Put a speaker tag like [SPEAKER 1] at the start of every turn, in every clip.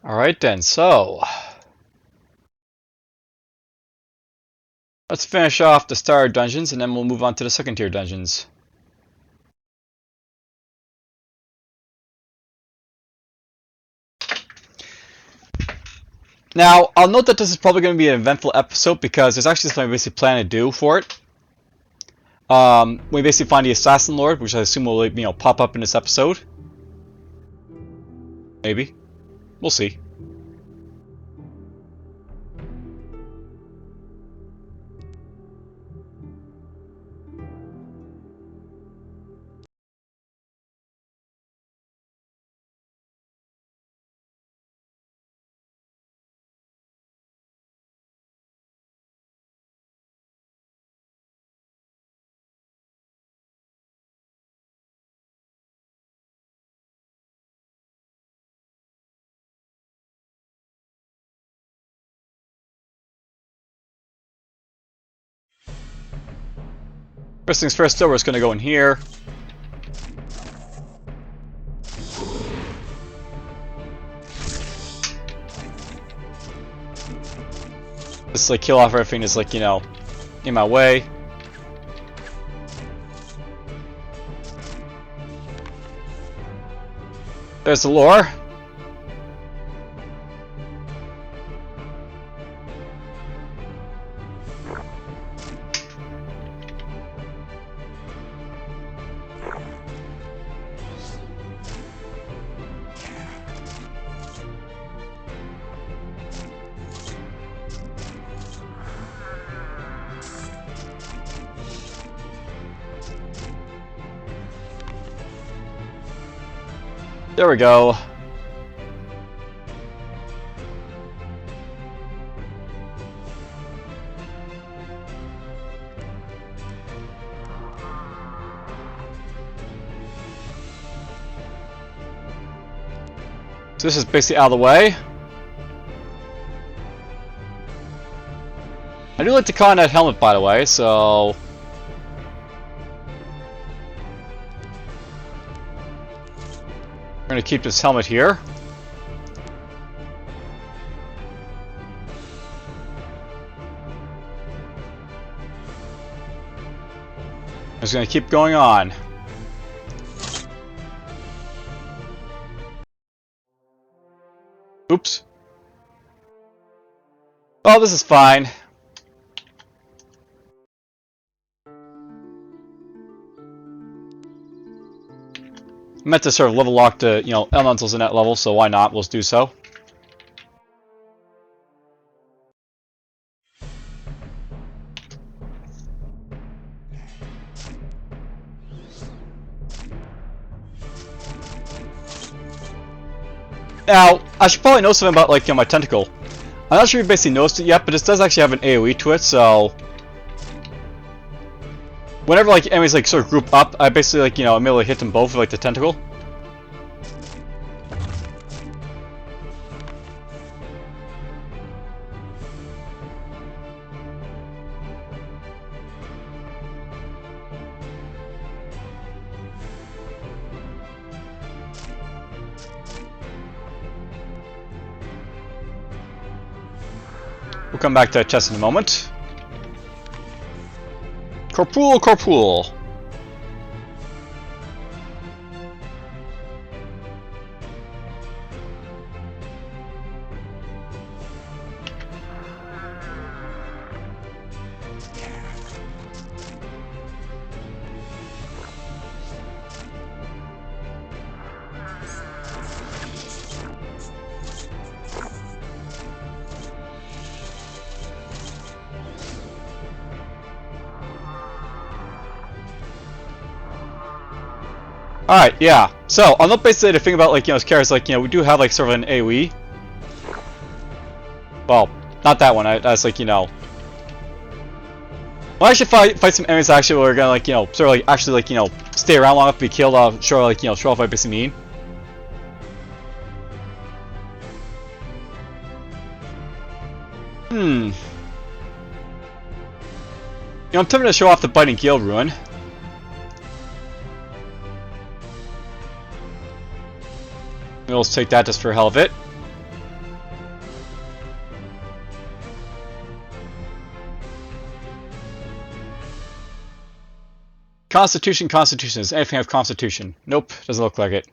[SPEAKER 1] Alright then, so let's finish off the starter dungeons and then we'll move on to the second tier dungeons. Now, I'll note that this is probably going to be an eventful episode because there's actually something I basically plan to do for it. We basically find the Assassin Lord, which I assume will pop up in this episode. Maybe. We'll see. First things first, though, we're just going to go in here. Just like kill off everything that's like, in my way. There's the lore. There we go. So this is basically out of the way. I do like the Coronet helmet, by the way, so we're going to keep this helmet here. I'm just going to keep going on. Oops. Oh, this is fine. I meant to sort of level lock the, elementals in that level, so why not? We'll do so. Now, I should probably know something about, like, my tentacle. I'm not sure if you basically noticed it yet, but this does actually have an AoE to it, so whenever, like, enemies, like, sort of group up, I basically, like, immediately hit them both with, like, the tentacle. We'll come back to that chest in a moment. Kor'Pul, Kor'Pul. Alright, yeah. So, I'll note basically the thing about, like, this character is, like, we do have, like, sort of an AoE. Well, not that one. That's, like, Well, I should fight some enemies actually where we're gonna, like, sort of, like, actually, like, stay around long enough to be killed. Sure, like, show off what I basically mean. I'm tempted to show off the Biting Gale Ruin. We'll take that just for hell of it. Constitution, Constitution. Does anything have Constitution? Nope, doesn't look like it.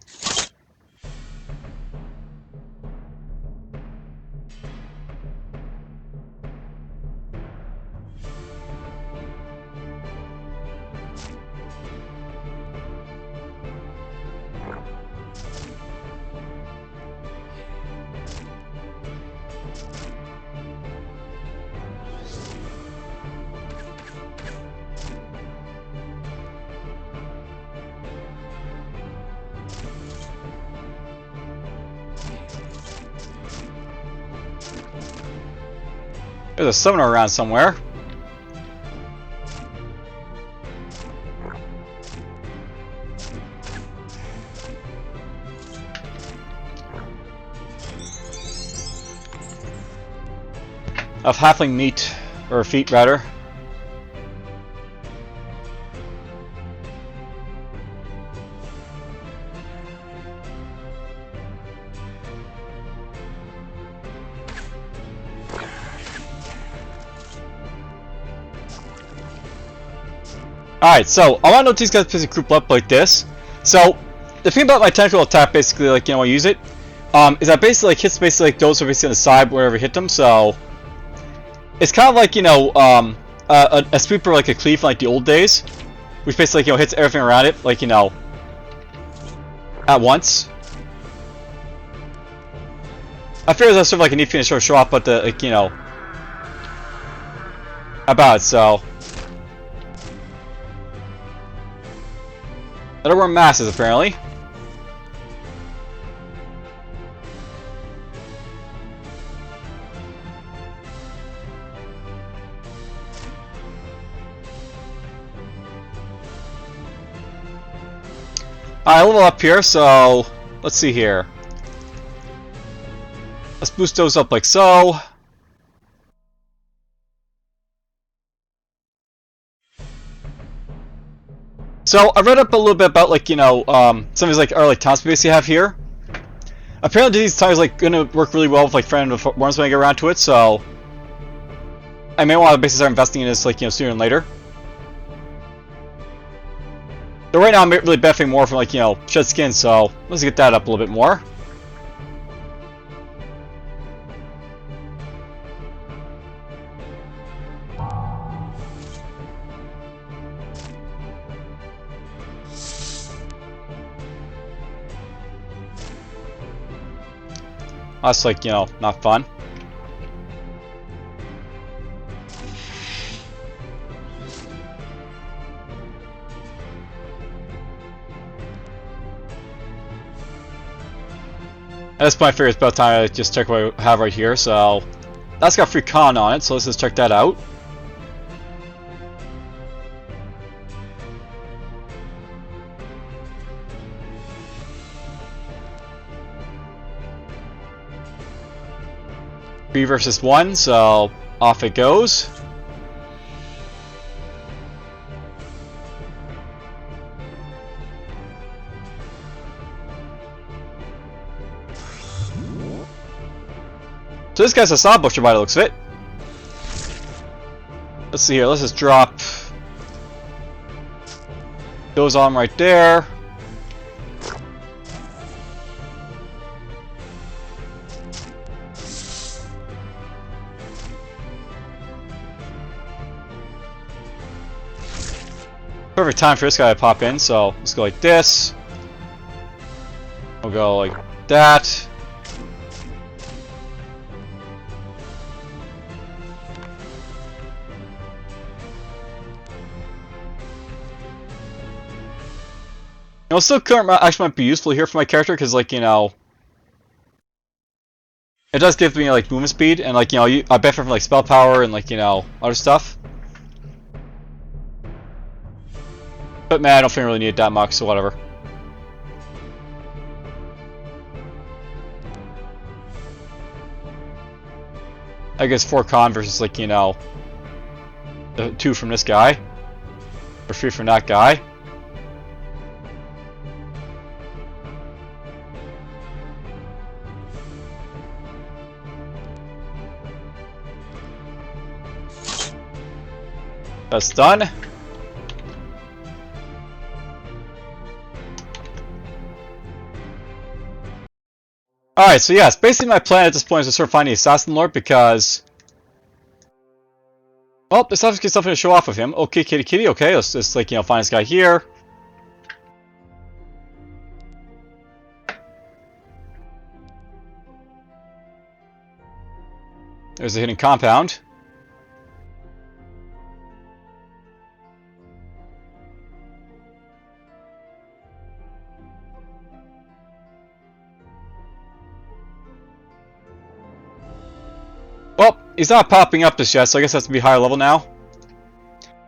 [SPEAKER 1] There's a summoner around somewhere. Of halfling meat, or feet rather. Alright, so I want to know if these guys basically group up like this. So the thing about my tentacle attack, basically, like, you know, I use it, is that basically like hits basically like those who are basically on the side wherever I hit them. So it's kind of like, you know, a sweeper, like a cleave from like the old days, which basically, you know, hits everything around it, like, you know, at once. I figure that's sort of like a neat thing to show off, but the, like, you know, about, so. There were masses, apparently. Alright, level up here, so let's see here. Let's boost those up like so. So I read up a little bit about, like, you know, some of these like early towns we basically have here. Apparently these towns like gonna work really well with like friend of worms when I get around to it, so I may want to basically start investing in this, like, you know, sooner than later. But right now I'm really benefiting more from, like, you know, shed skin, so let's get that up a little bit more. That's, like, you know, not fun. At this point I figure it's about time I just check what I have right here, so that's got free con on it, so let's just check that out. Three versus 1, so off it goes. So this guy's a saw butcher by the looks of it. Let's see here, let's just drop those on right there. Perfect time for this guy to pop in, so let's go like this. We'll go like that. You know, still actually might be useful here for my character, because, like, you know, it does give me, like, movement speed, and, like, you know, I benefit from, like, spell power and, like, you know, other stuff. But man, I don't think I really need it that much, so whatever. I guess 4 con versus, like, you know, 2 from this guy, or 3 from that guy. That's done. Alright, so yes, basically my plan at this point is to sort of find the Assassin Lord because... Well, there's obviously something to show off of him. Okay, kitty kitty, okay, let's just, like, you know, find this guy here. There's a hidden compound. Well, he's not popping up just yet, so I guess that's to be higher level now.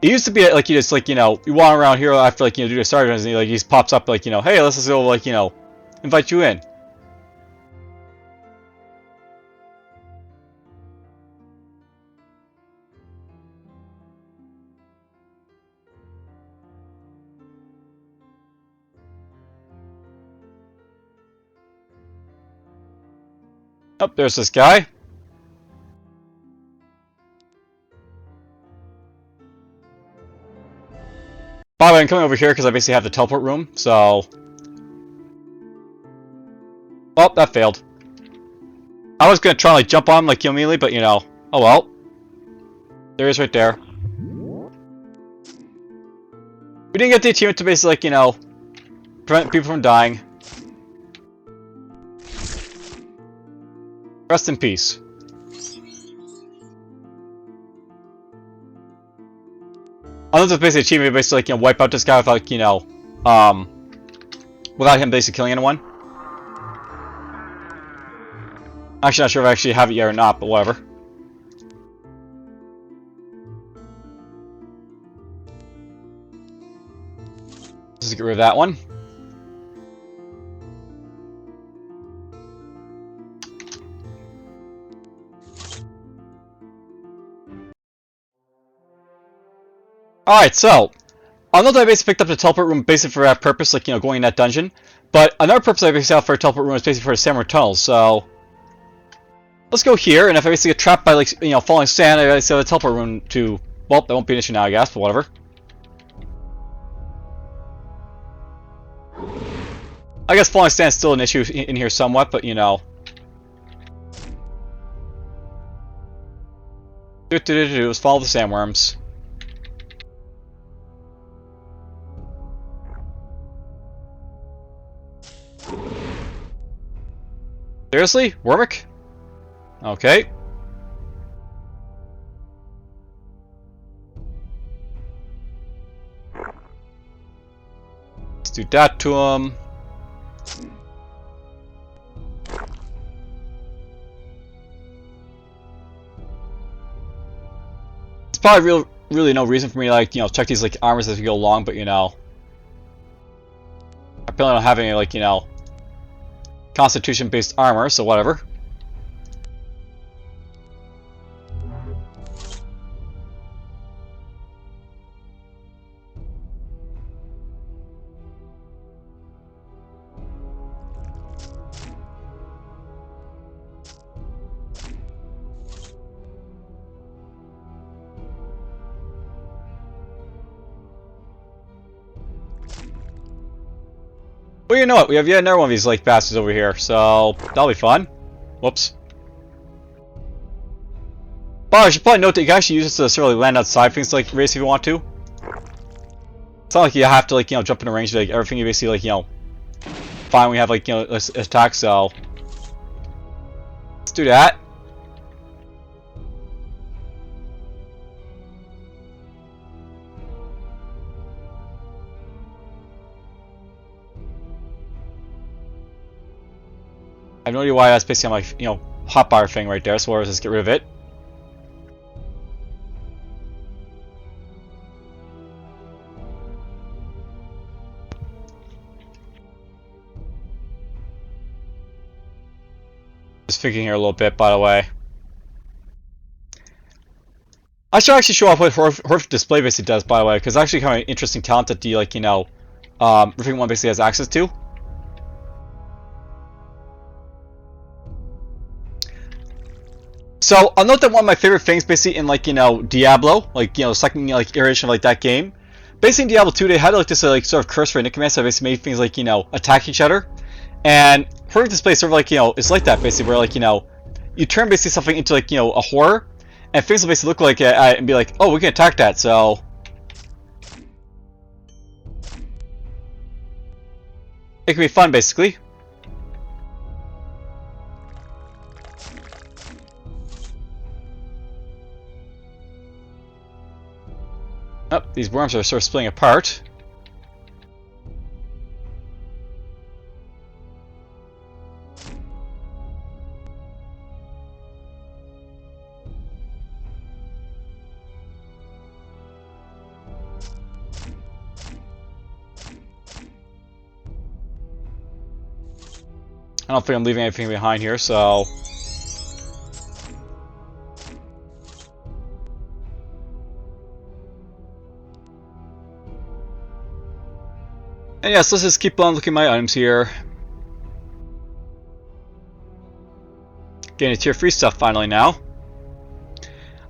[SPEAKER 1] It used to be like you just, like, you know, you wander around here after, like, you know, do the starter and he, like, he just pops up like, you know, hey, let's just go, like, you know, invite you in. Oh, there's this guy. By the way, I'm coming over here because I basically have the teleport room, so... Oh, that failed. I was going to try and, like, jump on him, like, immediately, but, you know, oh well. There he is right there. We didn't get the achievement to basically, like, you know, prevent people from dying. Rest in peace. Another basic achievement, basically, like, you know, wipe out this guy without, like, you know, without him basically killing anyone. Actually, not sure if I actually have it yet or not, but whatever. Just get rid of that one. Alright, so, I know that I basically picked up the teleport room basically for that purpose, like, you know, going in that dungeon. But another purpose I basically have for a teleport room is basically for the Sandworm Tunnels, so... Let's go here, and if I basically get trapped by, like, you know, falling sand, I basically have a teleport room to... Well, that won't be an issue now, I guess, but whatever. I guess falling sand is still an issue in here somewhat, but, you know... Let's follow the sandworms. Seriously? Wormick? Okay. Let's do that to him. There's probably really no reason for me to, like, you know, check these, like, armors as we go along, but, you know, I apparently don't have any, like, you know, Constitution-based armor, so whatever. Well, you know what? We have yet another one of these, like, bastards over here, so that'll be fun. Whoops. But I should probably note that you can actually use this to sort of land outside things like race if you want to. It's not like you have to, like, you know, jump in a range to, like, everything you basically, like, you know, find when you have, like, you know, attack, so let's do that. I have no idea why that's basically on my, you know, hotbar thing right there, so let's just get rid of it. Just thinking here a little bit, by the way. I should actually show off what Horrific Display basically does, by the way, because it's actually kind of an interesting talent that the, like, you know, Riffing One basically has access to. So, I'll note that one of my favorite things, basically, in, like, you know, Diablo, like, you know, second, like, iteration of, like, that game. Basically, in Diablo 2, they had, like, this, like, sort of curse for Nicomancers that basically made things, like, you know, attack each other. And horror display sort of like, it's like that basically, where like, you turn basically something into like, a horror, and things will basically look like it and be like, oh, we can attack that, so. It can be fun, basically. Oh, these worms are sort of splitting apart. I don't think I'm leaving anything behind here, so. And yes, let's just keep on looking at my items here. Getting tier 3 stuff finally now.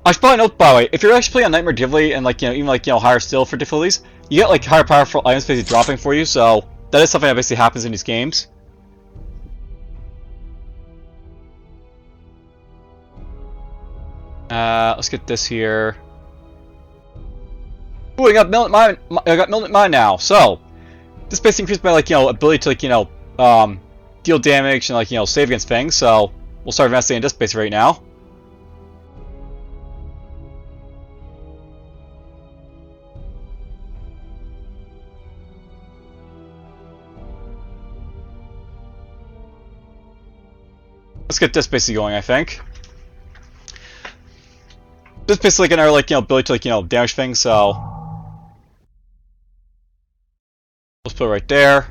[SPEAKER 1] I should probably note, by the way, if you're actually playing on Nightmare difficulty and like, even like, higher still for difficulties, you get like higher powerful items basically dropping for you, so that is something that basically happens in these games. Let's get this here. Ooh, I got Militant Mine now, so this basically increases my like, ability to like, deal damage and like, save against things, so we'll start investing in this base right now. Let's get this basically going, I think. This basically like our like, ability to like, damage things, so let's put it right there.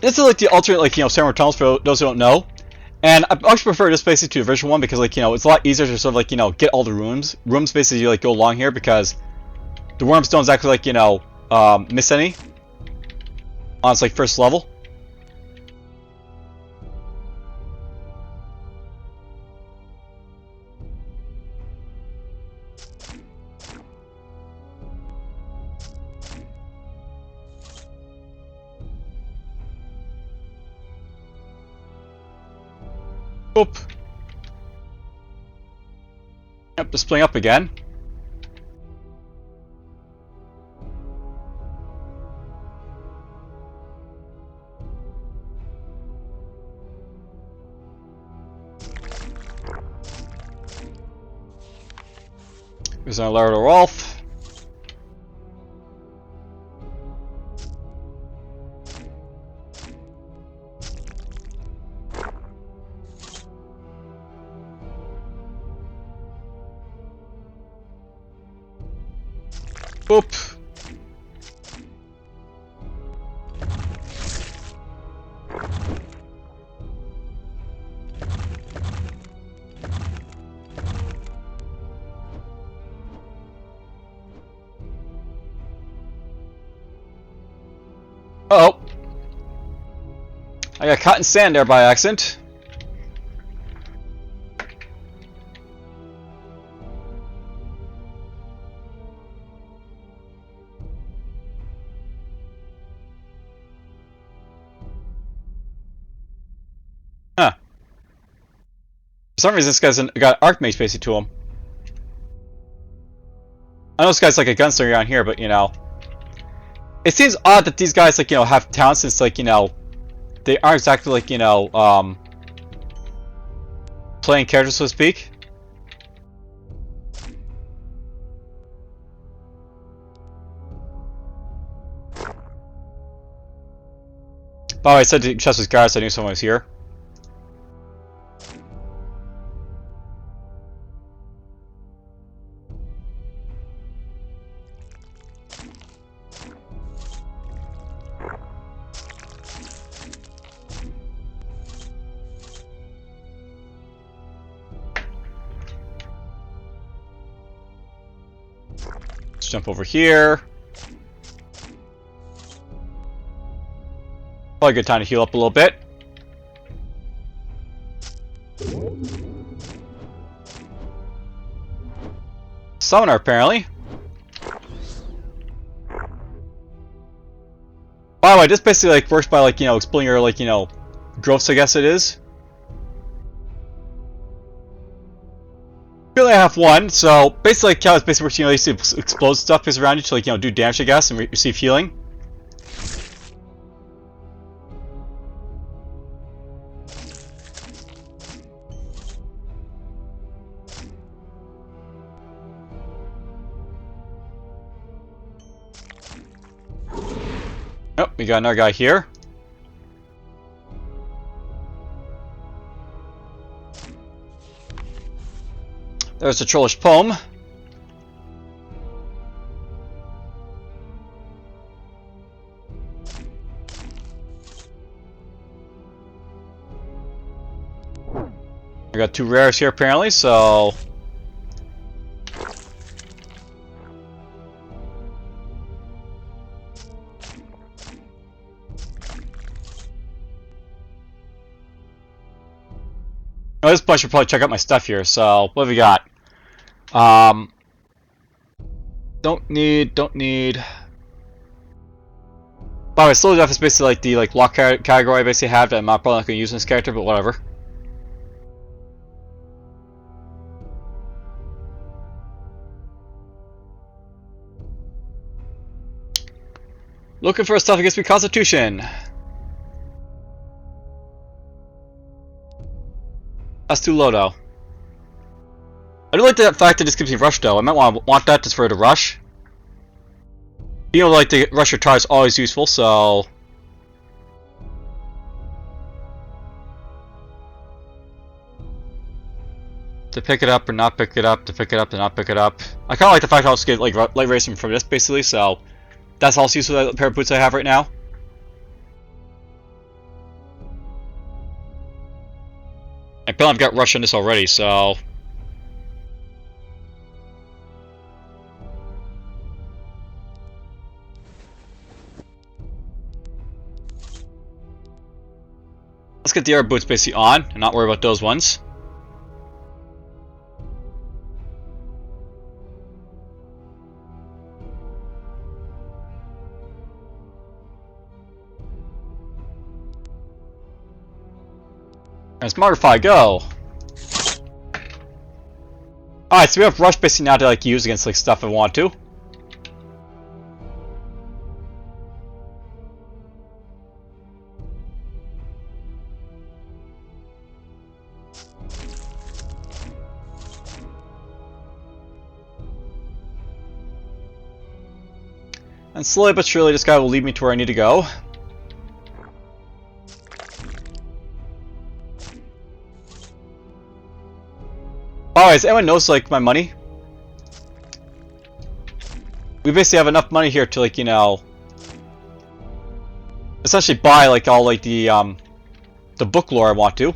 [SPEAKER 1] This is like the alternate, like, Sandworm Tunnels for those who don't know. And I actually prefer this basically to the original one because, like, it's a lot easier to sort of, like, get all the rooms. Rooms basically, like, go along here because the worms don't exactly, like, miss any on its, like, first level. Oop. Yep, just splitting up again. There's an alert to Rolf. Boop. Uh-oh. I got caught in sand there by accident. Huh. For some reason, this guy's got Archmage basically to him. I know this guy's like a gunslinger around here, but it seems odd that these guys like have talents since like they aren't exactly like playing characters, so to speak. By the way, I said to Chester's guards, I knew someone was here. Let's jump over here. Probably a good time to heal up a little bit. Summoner, apparently. By the way, this basically like works by like, you know, exploding your like, you know, growths, I guess it is. Currently I have one, so basically like how it's basically works, you know, you see explode stuff is around you to like, you know, do damage, I guess, and receive healing. Oh, we got another guy here. There's the Trollish Poem. We got two rares here apparently, so... Oh, this bunch should probably check out my stuff here, so what have we got? Don't need. By the way, Slow Death is basically like the lock category I basically have that I'm probably not going to use in this character, but whatever. Looking for stuff against me Constitution. That's too low though. I do like the fact that this gives me rush though. I might want that just for the rush. Being able to like to rush your tar is always useful, so to pick it up or not pick it up, to pick it up to not pick it up. I kinda like the fact that I'll just get like light racing from this basically, so that's also useful with the pair of boots I have right now. I feel I've got rush on this already, so let's get the air boots basically on and not worry about those ones. And Smartify, go! Alright, so we have rush basically now to like use against like stuff I want to. And slowly but surely this guy will lead me to where I need to go. Oh, does anyone knows like my money? We basically have enough money here to like, you know, essentially buy like all like the book lore I want to.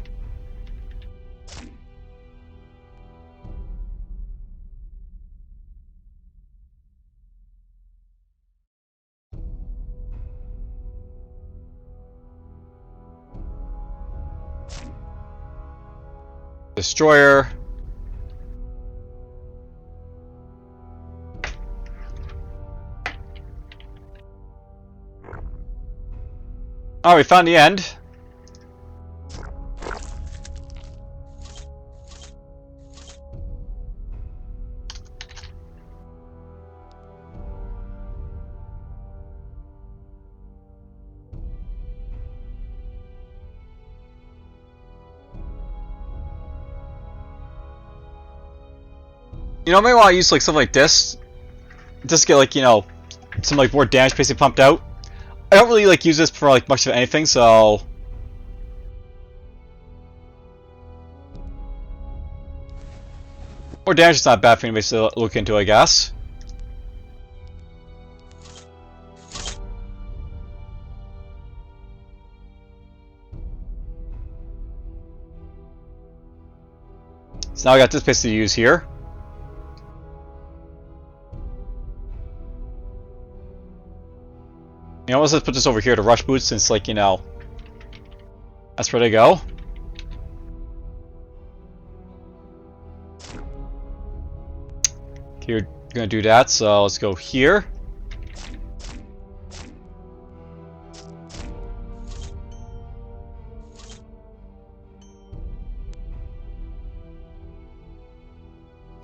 [SPEAKER 1] Destroyer. Oh, we found the end. You know, maybe want to use like something like this, just to get like, you know, some like more damage basically pumped out. I don't really like use this for like much of anything, so more damage is not bad for anybody to look into, I guess. So now I got this basically to use here. You know, let's just put this over here to rush boots since, like, you know, that's where they go. Okay, we're gonna do that, so let's go here.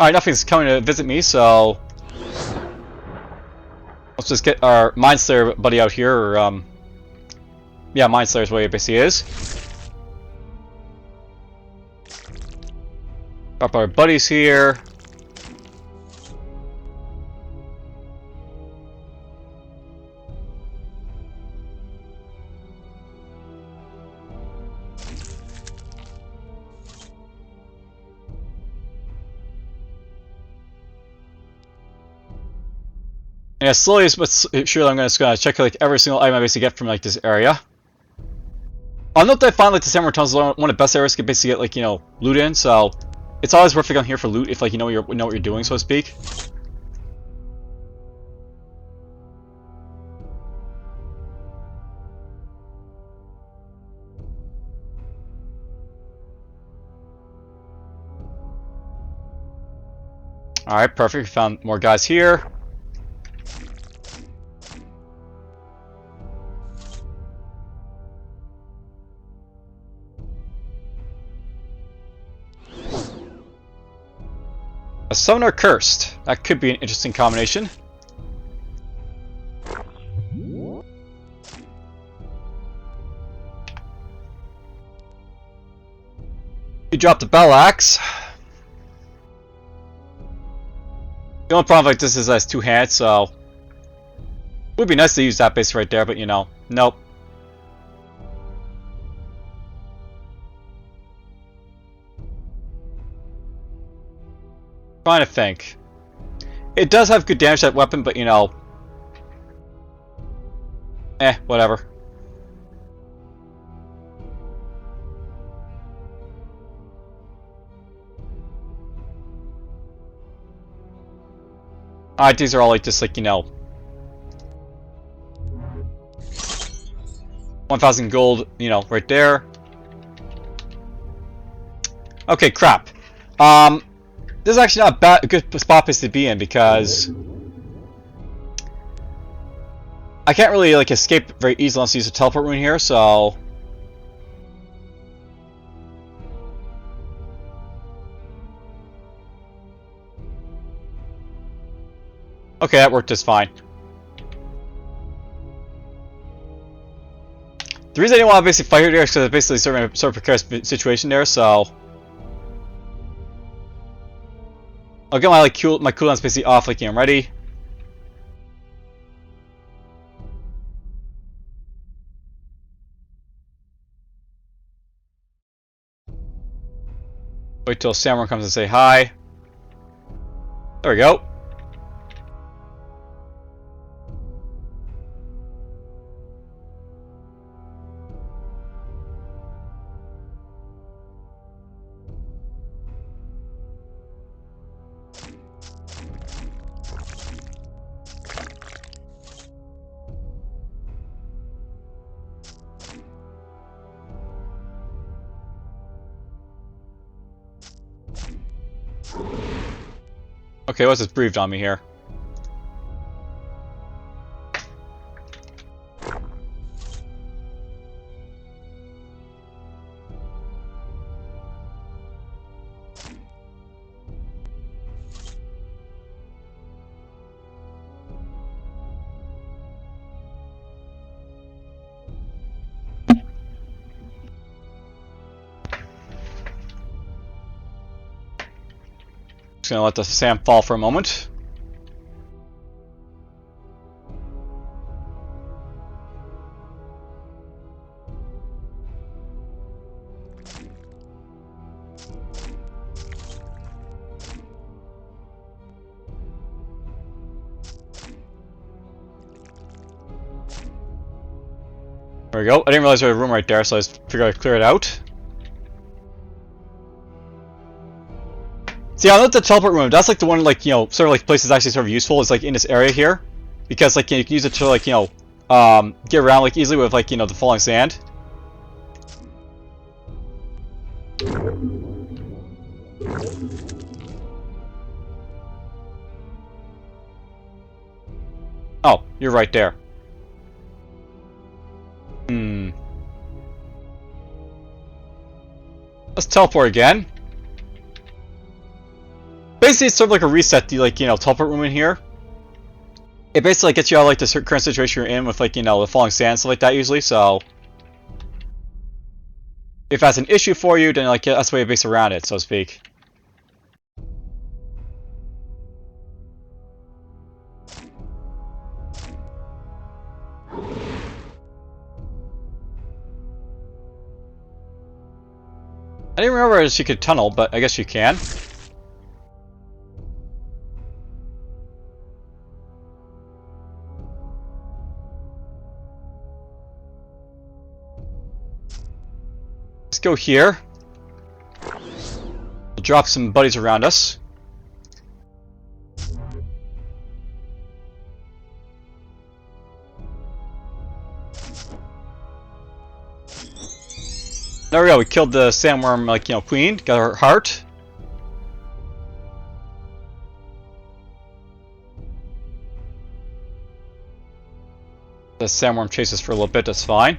[SPEAKER 1] Alright, nothing's coming to visit me, so let's just get our Mindslayer buddy out here, or, yeah, Mindslayer's what it basically is. Drop our buddies here. Yeah, slowly but surely I'm just gonna check like every single item I basically get from like this area. I'll note that I find like the Sandworm Tunnels is one of the best areas to basically get like, you know, loot in, so it's always worth to come here for loot if like you know what you're doing, so to speak. Alright, perfect. We found more guys here. A Summoner Cursed. That could be an interesting combination. You dropped the Bell Axe. The only problem like this is that it's two-handed, so it would be nice to use that base right there, but you know, nope. Trying to think. It does have good damage, that weapon, but you know, whatever. Alright, these are all like just like, you know, 1,000 gold, you know, right there. Okay, crap. This is actually not a good spot place to be in because I can't really like escape very easily unless I use a teleport rune here, so okay, that worked just fine. The reason I didn't want to basically fight here is because it's basically sort of a precarious situation there, so I'll get my like my cooldowns basically off like I'm ready. Wait till Sandworm comes and say hi. There we go. Okay, what's this breathed on me here? Just gonna let the sand fall for a moment. There we go. I didn't realize there was a room right there, so I just figured I'd clear it out. See, I love the teleport room. That's like the one, like, you know, sort of like places actually sort of useful is like in this area here, because like you can use it to like, you know, get around like easily with like, you know, the falling sand. Oh, you're right there. Let's teleport again. Basically, it's sort of like a reset to, like, you know, teleport room in here. It basically gets you out of, like, the current situation you're in with, like, you know, the falling sand and stuff like that usually, so... If that's an issue for you, then, like, that's the way to base around it, so to speak. I didn't remember if she could tunnel, but I guess you can. Let's go here. We'll drop some buddies around us. There we go, we killed the sandworm, like, you know, queen, got her heart. The sandworm chases for a little bit, that's fine.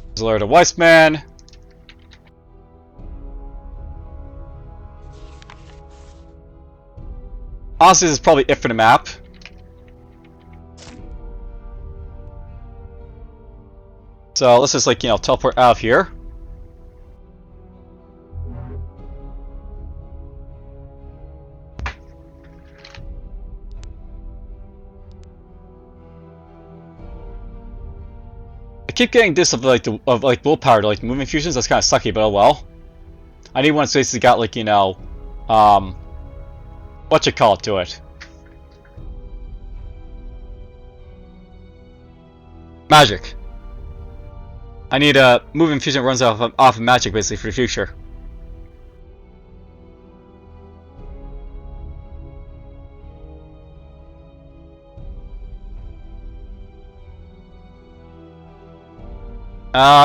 [SPEAKER 1] There's alert of Weissman. Honestly, this is probably it for the map. So let's just, like, you know, teleport out of here. I keep getting this of like willpower to like moving fusions. That's kind of sucky, but oh well. I need one that's basically got, like, you know, what you call it to it. Magic. I need a moving fusion that runs off of magic basically for the future.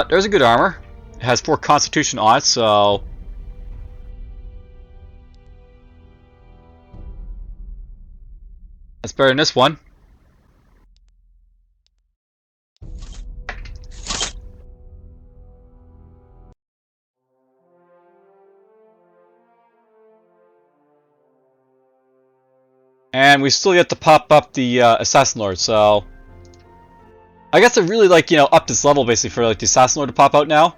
[SPEAKER 1] There's a good armor. It has 4 constitution on it, so... That's better than this one. And we still yet to pop up the Assassin Lord, so... I guess I really, like, you know, up this level basically for, like, the Assassin Lord to pop out now.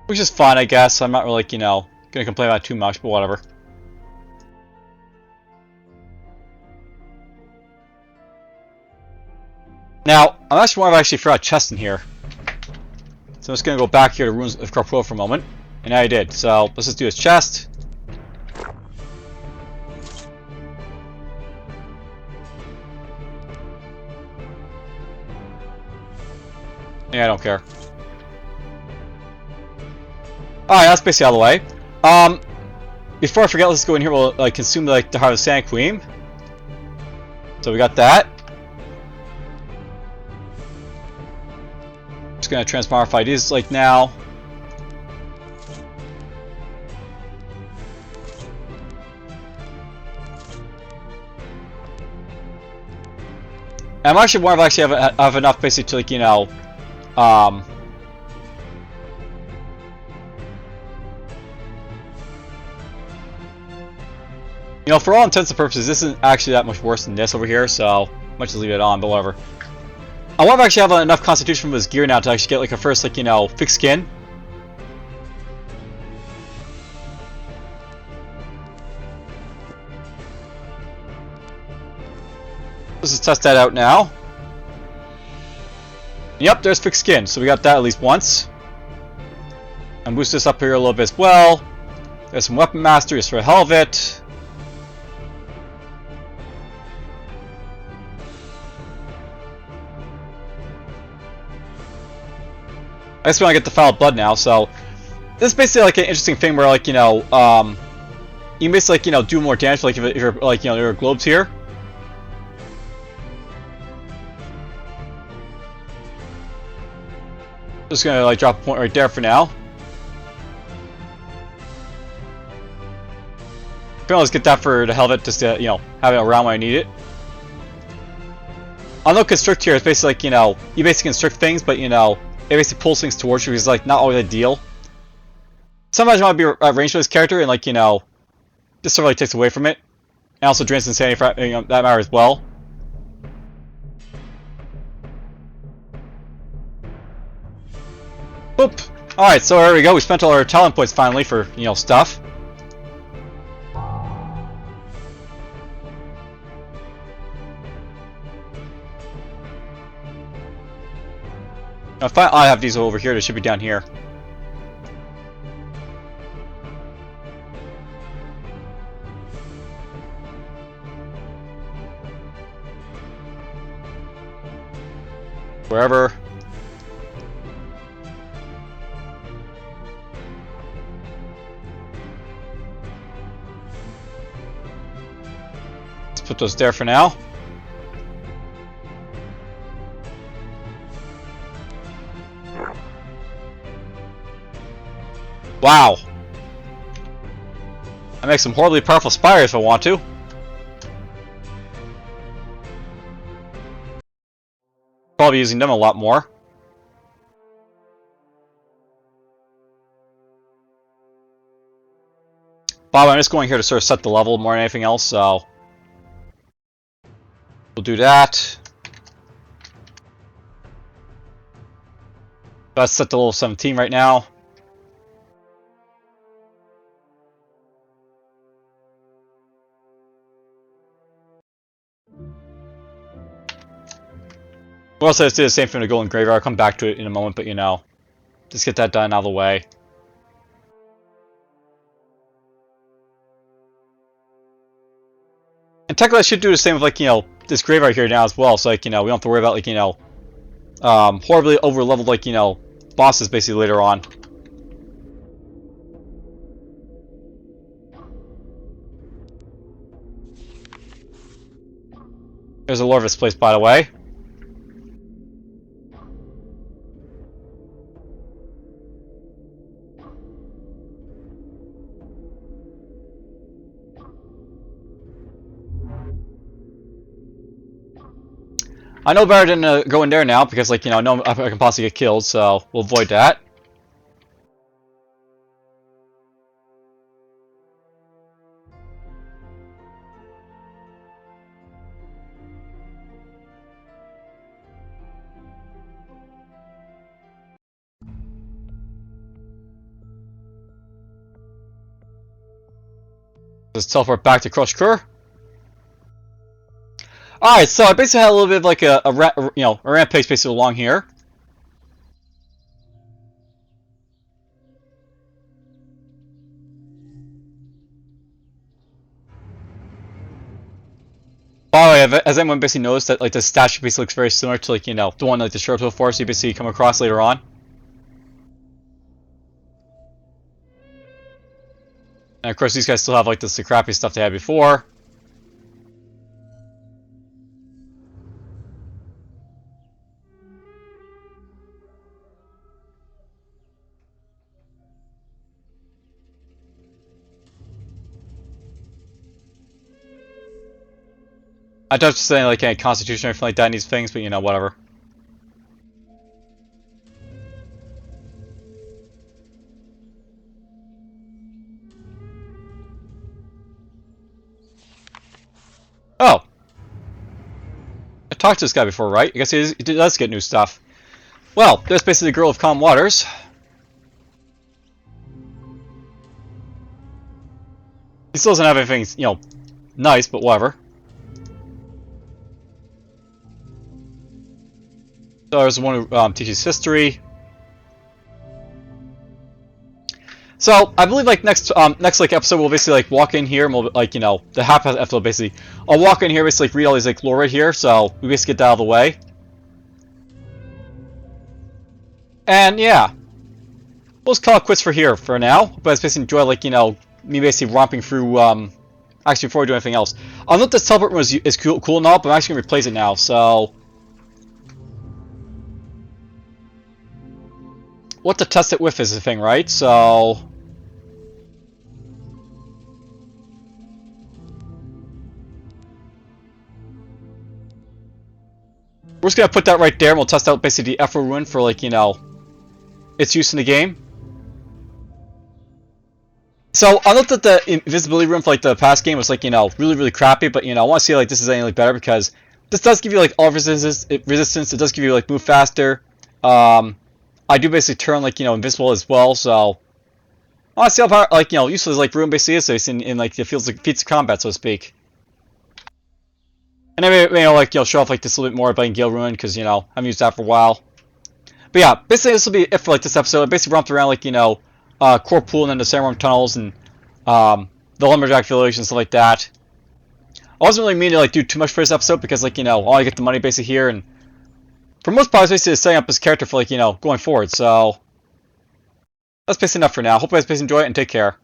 [SPEAKER 1] Which is fine, I guess. I'm not really, like, you know, gonna complain about it too much, but whatever. Now, I'm actually wondering if I actually forgot a chest in here. So I'm just gonna go back here to Ruins of Kor'Pul for a moment. And I did, so let's just do this chest. Yeah, I don't care. Alright, that's basically out of the way. Before I forget, let's go in here. We'll, like, consume, like, the Heart of Sand Queen. So we got that. Just gonna transmogrify these, like, now. And I'm actually wondering if I actually have enough, basically, to, like, you know, you know, for all intents and purposes, this isn't actually that much worse than this over here, so might just leave it on, but whatever. I wonder if I actually have enough constitution from this gear now to actually get, like, a first, like, you know, fixed skin. Let's just test that out now. Yep, there's fixed skin, so we got that at least once. And boost this up here a little bit as well. There's some weapon mastery just for the hell of it. I guess we want to get the foul blood now, so this is basically like an interesting thing where, like, you know, you can basically, like, you know, do more damage, like, if you're, like, you know, there are globes here. Just gonna, like, drop a point right there for now. Let's get that for the hell of it, just to, you know, have it around when I need it. Although constrict here is basically like, you know, you basically constrict things, but, you know, it basically pulls things towards you, which is, like, not always ideal. Sometimes you want to be ranged with this character, and, like, you know, this sort of, like, takes away from it. And also drains insanity for, you know, that matter as well. Boop! Alright, so there we go, we spent all our talent points finally for, you know, stuff. I have these over here, they should be down here. Wherever. Let's put those there for now. Wow. I make some horribly powerful spires if I want to. Probably using them a lot more. Bob, I'm just going here to sort of set the level more than anything else, so we'll do that. Let's set the level 17 right now. We'll also do the same thing to Golden Graveyard. I'll come back to it in a moment, but, you know, just get that done out of the way. And technically I should do the same with, like, you know, this graveyard here now as well, so, like, you know, we don't have to worry about, like, you know, horribly over-leveled, like, you know, bosses basically later on. There's a Lorvis place, by the way. I know better than go in there now because, like, you know, I know I can possibly get killed, so we'll avoid that. Let's teleport back to Kroshkkur. Alright, so I basically had a little bit of like a rampage basically along here. By the way, has anyone basically noticed that, like, the statue basically looks very similar to, like, you know, the one like the Shurto Forest you basically come across later on? And of course these guys still have, like, the crappy stuff they had before. I don't have to say, like, any constitution or anything like that in these things, but, you know, whatever. Oh! I talked to this guy before, right? I guess he does get new stuff. Well, there's basically the Girl of Calm Waters. He still doesn't have anything, you know, nice, but whatever. So there's one who teaches history. So I believe, like, next like episode we'll basically like walk in here and we'll, like, you know, the half episode basically I'll walk in here, basically like, read all these like lore right here, so we basically get that out of the way. And yeah, we'll just call it quits for here for now. But I basically enjoy, like, you know, me basically romping through, actually before we do anything else. I know this teleport room is cool and all, but I'm actually going to replace it now, so... What to test it with is the thing, right? So... We're just going to put that right there, and we'll test out basically the Ephro Ruin for, like, you know, its use in the game. So, I looked at the invisibility room for, like, the past game was, like, you know, really crappy, but, you know, I want to see, like, this is any, like, better, because this does give you, like, all resistance, it does give you, like, move faster. I do basically turn, like, you know, invisible as well, so... I want to see how power, like, you know, useful as, like, Ruin basically is in like, it feels like feats of combat, so to speak. And I may, like, you know, show off, like, this a little bit more about Gale Ruin, because, you know, I haven't used that for a while. But yeah, basically this will be it for, like, this episode. I basically romped around, like, you know, Kor'Pul and then the Sandworm Tunnels and, the Lumberjack Village and stuff like that. I wasn't really meaning to, like, do too much for this episode, because, like, you know, I get the money basically here, and for most part, I was basically setting up this character for, like, you know, going forward, so... That's basically enough for now. Hope you guys basically enjoy it, and take care.